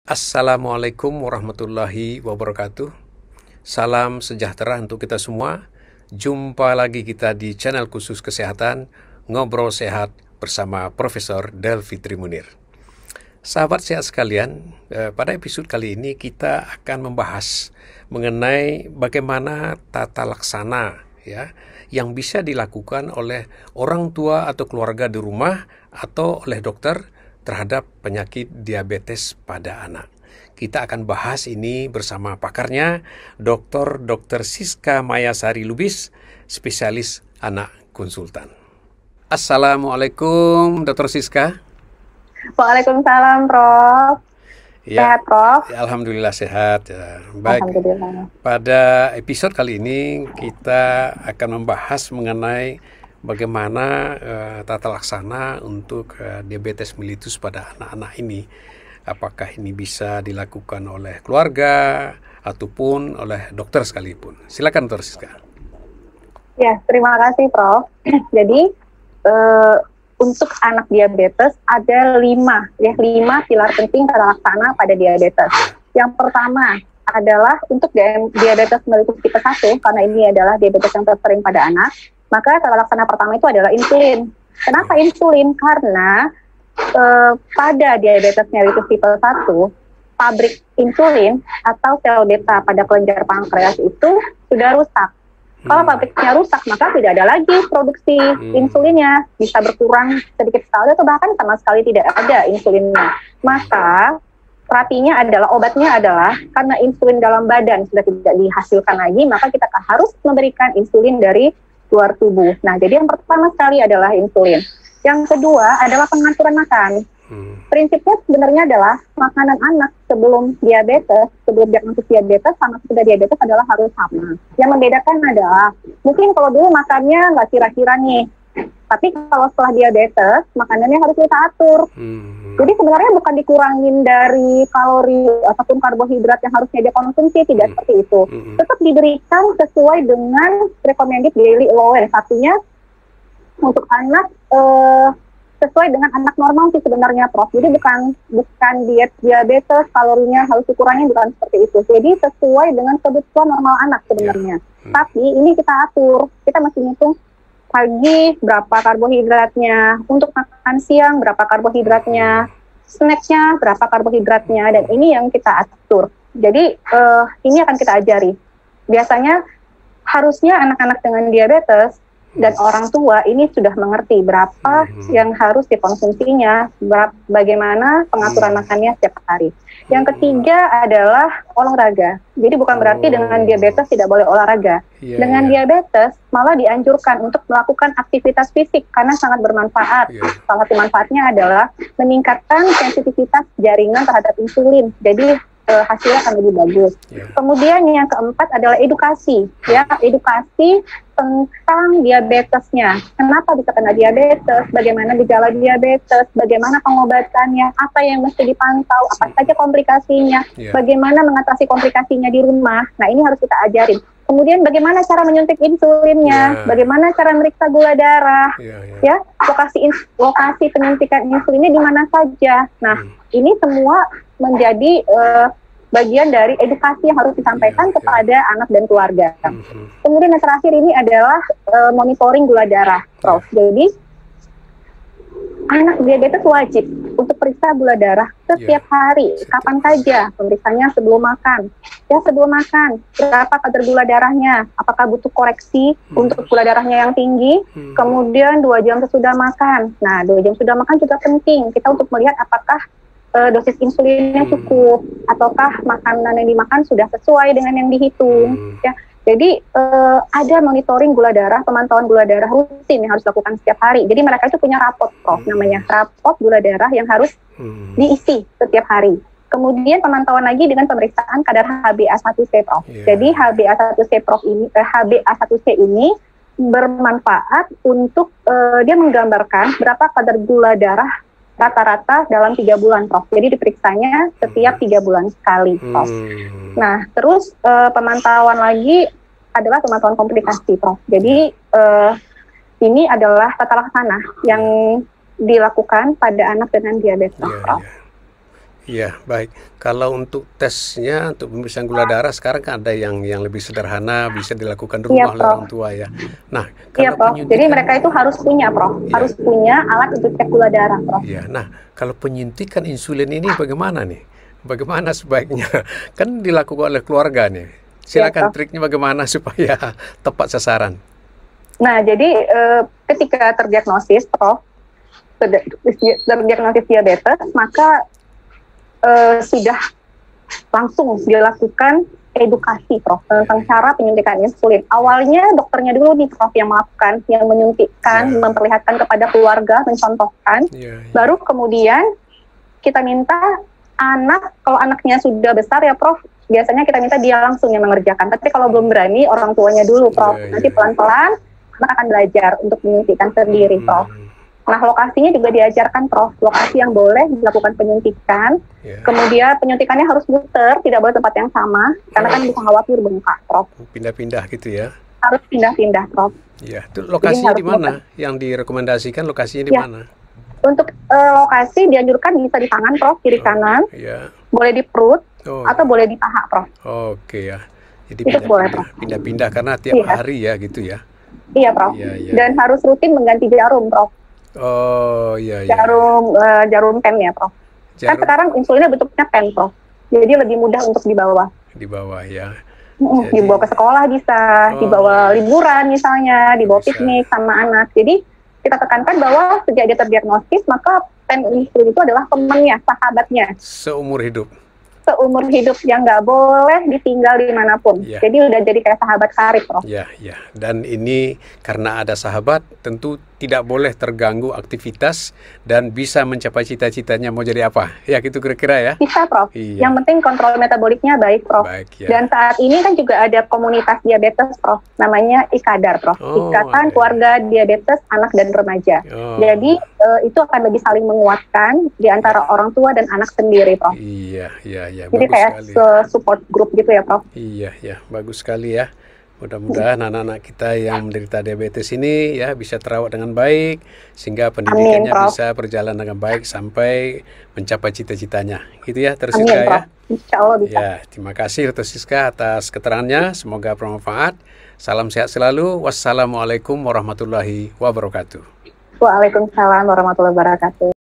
Assalamualaikum warahmatullahi wabarakatuh. Salam sejahtera untuk kita semua. Jumpa lagi kita di channel khusus kesehatan Ngobrol Sehat bersama Profesor Delvi Trimunir. Sahabat sehat sekalian, pada episode kali ini kita akan membahas mengenai bagaimana tata laksana yang bisa dilakukan oleh orang tua atau keluarga di rumah atau oleh dokter terhadap penyakit diabetes pada anak. Kita akan bahas ini bersama pakarnya, Dr. Siska Mayasari Lubis, spesialis anak konsultan. Assalamualaikum, Dr. Siska. Waalaikumsalam, Prof. Sehat, Prof? Ya, alhamdulillah sehat. Baik. Alhamdulillah. Pada episode kali ini kita akan membahas mengenai bagaimana tata laksana untuk diabetes mellitus pada anak-anak ini. Apakah ini bisa dilakukan oleh keluarga ataupun oleh dokter sekalipun. Silakan Dr. Siska. Ya, terima kasih, Prof. Jadi untuk anak diabetes ada lima pilar penting tata laksana pada diabetes. Yang pertama adalah untuk diabetes mellitus tipe 1, karena ini adalah diabetes yang tersering pada anak, maka tata laksana pertama itu adalah insulin. Kenapa insulin? Karena pada diabetes mellitus tipe 1, pabrik insulin atau sel beta pada kelenjar pankreas itu sudah rusak. Kalau pabriknya rusak, maka tidak ada lagi produksi insulinnya, bisa berkurang sedikit sekali atau bahkan sama sekali tidak ada insulinnya. Maka terapinya adalah, obatnya adalah, karena insulin dalam badan sudah tidak dihasilkan lagi, maka kita harus memberikan insulin dari luar tubuh. Nah, jadi yang pertama sekali adalah insulin. Yang kedua adalah pengaturan makan. Prinsipnya sebenarnya adalah makanan anak sebelum diagnosis diabetes sama sesudah diabetes adalah harus sama. Yang membedakan adalah, mungkin kalau dulu makannya nggak kira-kira nih, tapi kalau setelah diabetes, makanannya harus kita atur. Jadi sebenarnya bukan dikurangin dari kalori ataupun karbohidrat yang harusnya dia konsumsi, tidak seperti itu. Tetap diberikan sesuai dengan recommended daily allowance. Satunya untuk anak sesuai dengan anak normal sih sebenarnya, Prof. Jadi bukan diet diabetes, kalorinya harus dikurangin, bukan seperti itu. Jadi sesuai dengan kebutuhan normal anak sebenarnya. Tapi ini kita atur, kita masih ngitung pagi berapa karbohidratnya, untuk makan siang berapa karbohidratnya, snacknya berapa karbohidratnya, dan ini yang kita atur. Jadi ini akan kita ajari. Biasanya harusnya anak-anak dengan diabetes dan orang tua ini sudah mengerti berapa yang harus dikonsumsinya, bagaimana pengaturan makannya setiap hari. Yang ketiga adalah olahraga. Jadi bukan berarti dengan diabetes tidak boleh olahraga. Dengan diabetes malah dianjurkan untuk melakukan aktivitas fisik karena sangat bermanfaat. Salah satu manfaatnya adalah meningkatkan sensitivitas jaringan terhadap insulin. Jadi hasilnya akan lebih bagus. Kemudian yang keempat adalah edukasi, edukasi tentang diabetesnya. Kenapa bisa kena diabetes? Bagaimana gejala diabetes? Bagaimana pengobatannya? Apa yang mesti dipantau? Apa saja komplikasinya? Bagaimana mengatasi komplikasinya di rumah? Nah, ini harus kita ajarin. Kemudian bagaimana cara menyuntik insulinnya? Bagaimana cara meriksa gula darah? Lokasi penyuntikan insulinnya di mana saja? Nah, ini semua menjadi bagian dari edukasi yang harus disampaikan kepada anak dan keluarga. Kemudian yang terakhir ini adalah monitoring gula darah, Prof. Jadi anak diabetes wajib untuk periksa gula darah setiap hari, kapan saja. Pemeriksanya sebelum makan. Sebelum makan, berapa kadar gula darahnya? Apakah butuh koreksi untuk gula darahnya yang tinggi? Kemudian 2 jam sesudah makan. Nah, 2 jam sudah makan juga penting. Kita untuk melihat apakah dosis insulinnya cukup, ataukah makanan yang dimakan sudah sesuai dengan yang dihitung. Jadi ada monitoring gula darah, pemantauan gula darah rutin yang harus dilakukan setiap hari. Jadi mereka itu punya rapot, Prof, namanya rapot gula darah yang harus diisi setiap hari. Kemudian pemantauan lagi dengan pemeriksaan kadar HbA1c, Prof. Jadi HbA1c ini bermanfaat untuk dia menggambarkan berapa kadar gula darah rata-rata dalam 3 bulan, Prof. Jadi diperiksanya setiap 3 bulan sekali, Prof. Nah, terus pemantauan lagi adalah pemantauan komplikasi, Prof. Jadi ini adalah tata laksana yang dilakukan pada anak dengan diabetes, Prof. Iya, baik. Kalau untuk tesnya, untuk pemeriksaan gula darah sekarang kan ada yang lebih sederhana, bisa dilakukan di Iya, rumah oleh Prof. orang tua ya. Nah, Iya, kalau Prof. Jadi penyuntikan, mereka itu harus punya, Prof. ya, Harus punya alat untuk cek gula darah, Prof. ya. Nah, kalau penyuntikan insulin ini bagaimana nih? Bagaimana sebaiknya? Kan dilakukan oleh keluarga nih. Iya, Silakan Prof. triknya bagaimana supaya tepat sasaran. Nah, jadi ketika terdiagnosis, Prof, terdiagnosis diabetes, maka sudah langsung dilakukan edukasi, Prof, tentang cara penyuntikan insulin. Awalnya dokternya dulu nih, Prof, yang melakukan, yang menyuntikkan, Ya, memperlihatkan kepada keluarga, mencontohkan. ya, ya, Baru kemudian kita minta anak, kalau anaknya sudah besar ya, Prof, biasanya kita minta dia langsung yang mengerjakan. Tapi kalau belum berani, orang tuanya dulu, Prof. ya, Nanti ya. pelan-pelan anak akan belajar untuk menyuntikkan sendiri, Prof. Nah, lokasinya juga diajarkan, Prof. Lokasi yang boleh dilakukan penyuntikan. Ya. Kemudian penyuntikannya harus muter, tidak boleh tempat yang sama, karena kan bisa khawatir bengkak, Prof. Pindah-pindah gitu ya. Harus pindah-pindah, Prof. Ya, itu lokasinya harus di mana? Yang direkomendasikan lokasinya di Ya. mana? Untuk lokasi dianjurkan bisa di tangan, Prof, kiri kanan, Ya. boleh di perut, Oh, atau boleh di paha, Prof. oke ya. Jadi Itu boleh, Prof. pindah-pindah karena tiap Iya. hari ya gitu ya. Iya, Prof. Iya, iya. Dan harus rutin mengganti jarum, Prof. Oh, iya, iya. Jarum pen ya, Prof. Kan Jarum sekarang insulinnya bentuknya pen, Prof. Jadi lebih mudah untuk dibawa. di bawah ya. Dibawa ke sekolah bisa, Oh. dibawa liburan misalnya, dibawa Bisa. piknik sama anak. Jadi kita tekankan bahwa sejak dia terdiagnosis, maka pen insulin itu adalah temannya, sahabatnya, Seumur hidup. seumur hidup yang nggak boleh ditinggal dimanapun. Iya. Jadi udah jadi kayak sahabat karib, Prof. Ya, ya. Dan ini karena ada sahabat, tentu tidak boleh terganggu aktivitas dan bisa mencapai cita-citanya mau jadi apa. Ya, gitu kira-kira ya. Bisa, Prof. Iya. Yang penting kontrol metaboliknya baik, Prof. Baik ya. Dan saat ini kan juga ada komunitas diabetes, Prof. Namanya IKADAR, Prof. Oh, Ikatan ada. Keluarga Diabetes Anak dan Remaja. Oh. Jadi itu akan lebih saling menguatkan di antara orang tua dan anak sendiri, Prof. Iya, iya, iya. Jadi Bagus kayak sekali. support group gitu ya, Prof. Iya, ya, bagus sekali ya. Mudah-mudahan anak-anak kita yang menderita diabetes ini ya bisa terawat dengan baik sehingga pendidikannya Prof. bisa berjalan dengan baik sampai mencapai cita-citanya. Gitu ya, terus Amin, Siska ya. Prof. Insya Allah bisa. Ya, terima kasih Dr. Siska atas keterangannya. Semoga bermanfaat. Salam sehat selalu. Wassalamualaikum warahmatullahi wabarakatuh. Waalaikumsalam warahmatullahi wabarakatuh.